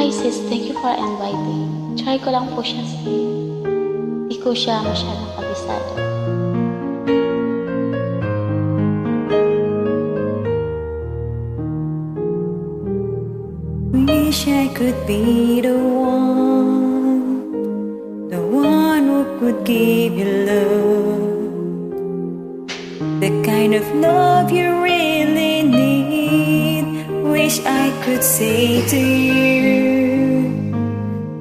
Hi sis, thank you for inviting. Try ko lang po siya sis. Di ko siya masyadong kabisado. Wish I could be the one who could give you love, the kind of love you really need. Wish I could say to you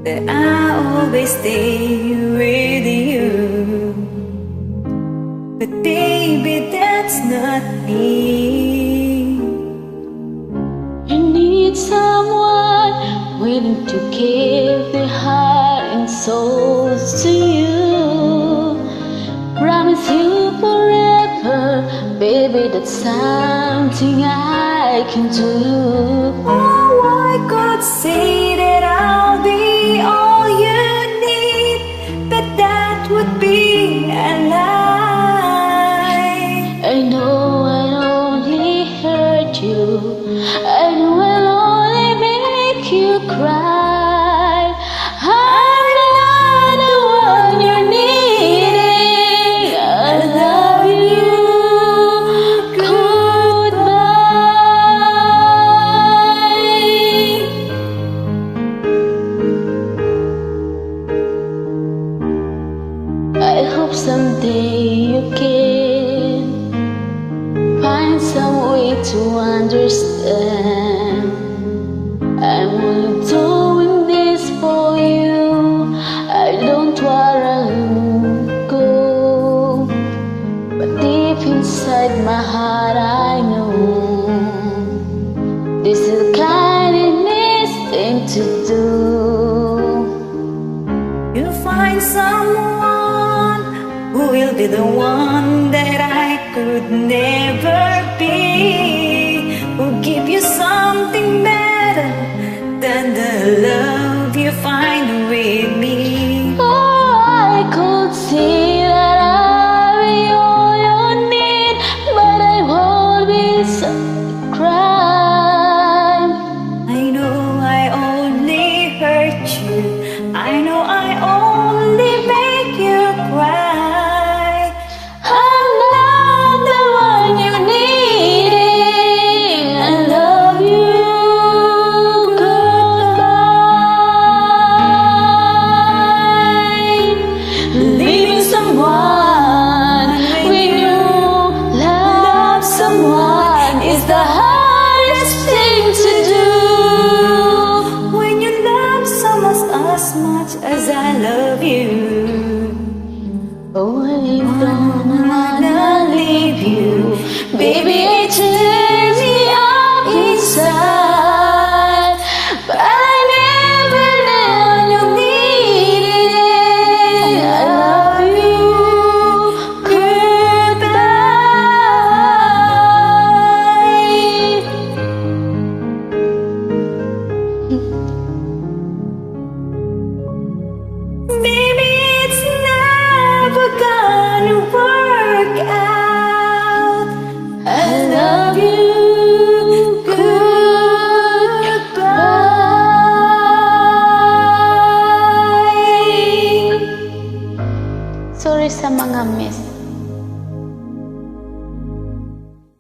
that I always stay with you, but baby, that's not me. You need someone willing to give their heart and soul to you. Promise you forever, baby, that's something I can do. Oh, I could say that I'll be all you need, but that would be a lie. I know I'll only hurt you. I know I'll only make you cry. I'm not the one you're needing. I love you. Goodbye. I hope someday you can find some way to understand. I'm only doing this for you. I don't wanna go, but deep inside my heart I know this is the kindest thing to do. You'll find someone who will be the one that I could never be, who'll give you something better than the love you find with me. Oh, I could see that I'll be all you need, but I won't be so crime. I know I only hurt you, I know I only make you cry. I'm not the one you're needing. I love you. Goodbye. Leaving someone when you love someone is the hardest thing to do. When you love someone as much as I love you, Oh, I don't wanna leave you, baby. I